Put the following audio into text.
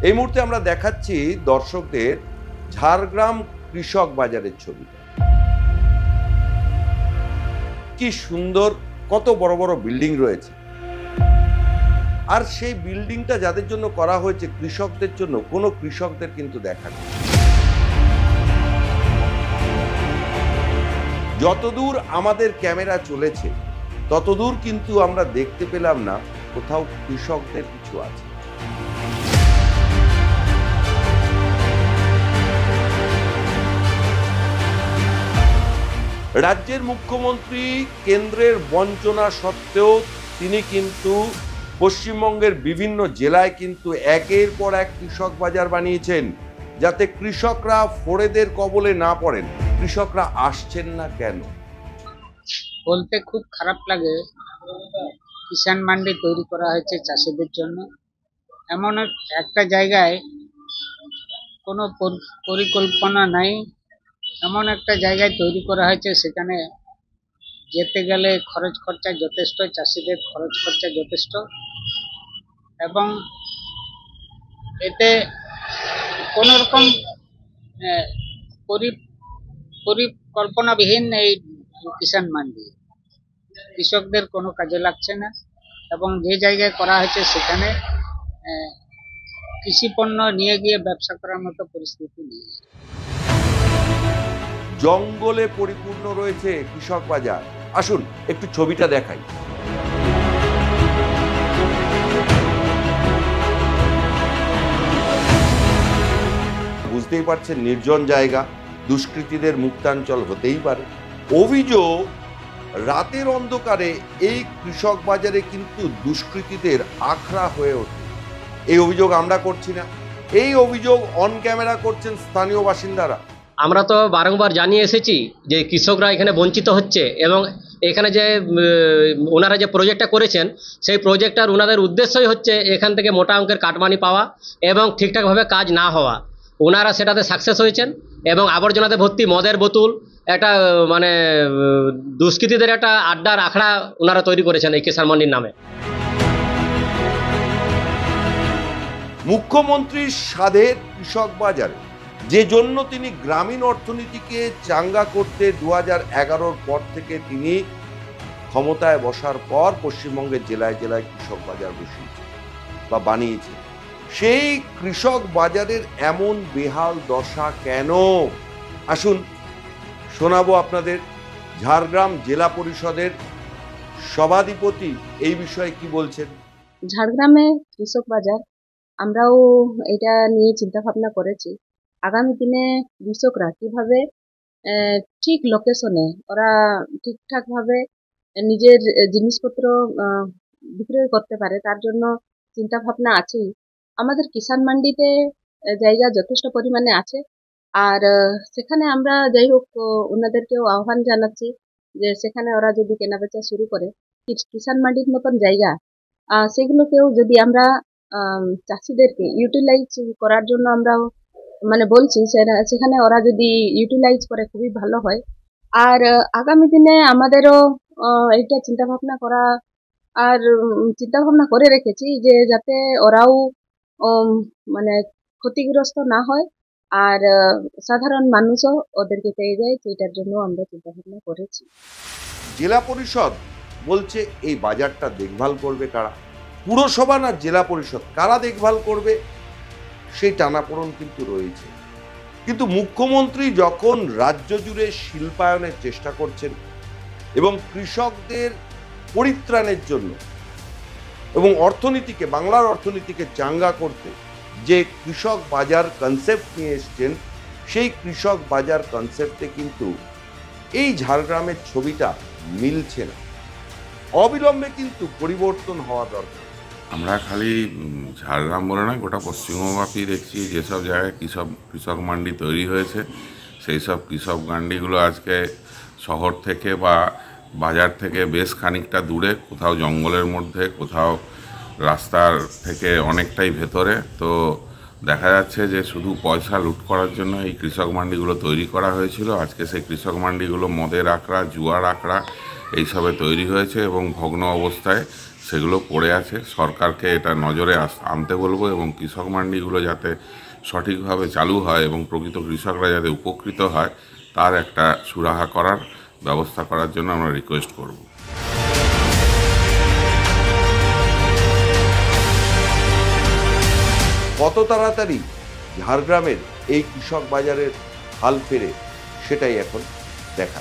এই মুহূর্তে আমরা দেখাচ্ছি দর্শকদের ঝাড়গ্রাম কৃষক বাজারের ছবি। কি সুন্দর, কত বড় বড় বিল্ডিং রয়েছে, আর সেই বিল্ডিংটা যাদের জন্য করা হয়েছে কৃষকদের জন্য, কোনো কৃষকদের কিন্তু দেখা নেই। যতদূর আমাদের ক্যামেরা চলেছে ততদূর কিন্তু আমরা দেখতে পেলাম না কোথাও কৃষকদের কিছু আছে। রাজ্যের মুখ্যমন্ত্রী কেন্দ্রের বঞ্চনা সত্ত্বেও তিনি কিন্তু পশ্চিমবঙ্গের বিভিন্ন জেলায় কিন্তু একের পর এক কৃষক বাজার বানিয়েছেন, যাতে কৃষকরা ফোড়েদের কবলে না পড়েন। কৃষকরা আসছেন না কেন? বলতে খুব খারাপ লাগে। কিষাণ মান্ডি তৈরি করা হয়েছে চাষিদের জন্য, এমন একটা জায়গায় কোনো পরিকল্পনা নাই। এমন একটা জায়গায় তৈরি করা হয়েছে, সেখানে যেতে গেলে খরচ খরচা যথেষ্ট, চাষিদের খরচ খরচা যথেষ্ট, এবং এতে কোনো রকম পরিকল্পনাবিহীন এই কিষাণ মান্ডি কৃষকদের কোনো কাজে লাগছে না। এবং যে জায়গায় করা হয়েছে সেখানে কৃষি পণ্য নিয়ে গিয়ে ব্যবসা করার মতো পরিস্থিতি নেই। জঙ্গলে পরিপূর্ণ রয়েছে কৃষক বাজার। আসুন একটু ছবিটা দেখাই। বুঝতেই পারছেন, নির্জন জায়গা, দুষ্কৃতীদের মুক্তাঞ্চল হতেই পারে। অভিযোগ, রাতের অন্ধকারে এই কৃষক বাজারে কিন্তু দুষ্কৃতীদের আখড়া হয়ে ওঠে। এই অভিযোগ আমরা করছি না, এই অভিযোগ অন ক্যামেরা করছেন স্থানীয় বাসিন্দারা। আমরা তো বারংবার জানিয়ে এসেছি যে কৃষকরা এখানে বঞ্চিত হচ্ছে, এবং এখানে যে ওনারা যে প্রজেক্টটা করেছেন সেই প্রজেক্টটার ওনাদের উদ্দেশ্যই হচ্ছে এখান থেকে মোটা অঙ্কের কাটমানি পাওয়া এবং ঠিকঠাকভাবে কাজ না হওয়া। ওনারা সেটাতে সাকসেস হয়েছেন, এবং আবর্জনাতে ভর্তি মদের বোতল, একটা মানে দুষ্কৃতীদের একটা আড্ডার আখড়া ওনারা তৈরি করেছেন এই কিষাণ মান্ডির নামে। মুখ্যমন্ত্রীর স্বাদের কৃষক বাজারে, যে জন্য তিনি গ্রামীণ অর্থনীতিকে চাঙ্গা করতে 2011-র পর থেকে তিনি ক্ষমতায় বসার পর পশ্চিমবঙ্গের জেলায় জেলায় কৃষক বাজার বসিয়েছে বা বানিয়েছে, সেই কৃষক বাজারের এমন বেহাল দশা কেন? আসুন শোনাবো আপনাদের ঝাড়গ্রাম জেলা পরিষদের সভাধিপতি এই বিষয়ে কি বলছেন। ঝাড়গ্রামে কৃষক বাজার, আমরাও এটা নিয়ে চিন্তা ভাবনা করেছি। আগামী দিনে কৃষকরা কিভাবে ঠিক লোকেশনে ওরা ঠিকঠাক ভাবে নিজের জিনিসপত্র বিক্রয় করতে পারে, তার জন্য চিন্তা ভাবনা আছেই। আমাদের কিষাণ মান্ডিতে জায়গা যথেষ্ট পরিমাণে আছে, আর সেখানে আমরা যাই হোক ওনাদেরকেও আহ্বান জানাচ্ছি যে সেখানে ওরা যদি কেনাবেচা শুরু করে, কিষাণ মান্ডির মতন জায়গা সেগুলোকেও যদি আমরা চাষিদেরকে ইউটিলাইজ করার জন্য আমরা মানে বলছি, সেখানে ওরা যদি ইউটিলাইজ করে খুবই ভালো হয়। আর আগামী দিনে আমাদেরও এটা চিন্তা ভাবনা করা আর চিন্তা ভাবনা করে রেখেছি যে যাতে ওরাও মানে ক্ষতিগ্রস্ত না হয়, আর সাধারণ মানুষও ওদেরকে পেয়ে যায়, সেটার জন্য আমরা চিন্তা ভাবনা করেছি। জেলা পরিষদ বলছে এই বাজারটা দেখভাল করবে কারা? পুরসভা না জেলা পরিষদ, কারা দেখভাল করবে সেই টানাপোড়েন কিন্তু রয়েছে। কিন্তু মুখ্যমন্ত্রী যখন রাজ্য জুড়ে শিল্পায়নের চেষ্টা করছেন এবং কৃষকদের পরিত্রাণের জন্য এবং অর্থনীতিকে, বাংলার অর্থনীতিকে চাঙ্গা করতে যে কৃষক বাজার কনসেপ্ট নিয়ে এসছেন, সেই কৃষক বাজার কনসেপ্টে কিন্তু এই ঝাড়গ্রামের ছবিটা মিলছে না। অবিলম্বে কিন্তু পরিবর্তন হওয়া দরকার। আমরা খালি ঝাড়গ্রাম বলে না, গোটা পশ্চিমবঙ্গব্যাপী দেখছি যেসব জায়গায় কৃষক মান্ডি তৈরি হয়েছে, সেই সব কৃষক মান্ডিগুলো আজকে শহর থেকে বা বাজার থেকে বেশ খানিকটা দূরে, কোথাও জঙ্গলের মধ্যে, কোথাও রাস্তার থেকে অনেকটাই ভেতরে। তো দেখা যাচ্ছে যে শুধু পয়সা লুট করার জন্য এই কৃষক মান্ডিগুলো তৈরি করা হয়েছিল। আজকে সেই কৃষক মান্ডিগুলো মদের আখড়া, জুয়ার আখড়া এইসবে তৈরি হয়েছে এবং ভগ্ন অবস্থায় সেগুলো পড়ে আছে। সরকারকে এটা নজরে আনতে বলবো এবং কৃষক মান্ডিগুলো যাতে সঠিকভাবে চালু হয় এবং প্রকৃত কৃষকরা যাতে উপকৃত হয় তার একটা সুরাহা করার ব্যবস্থা করার জন্য আমরা রিকোয়েস্ট করব। কত তাড়াতাড়ি ঝাড়গ্রামের এই কৃষক বাজারের হাল ফেরে সেটাই এখন দেখা।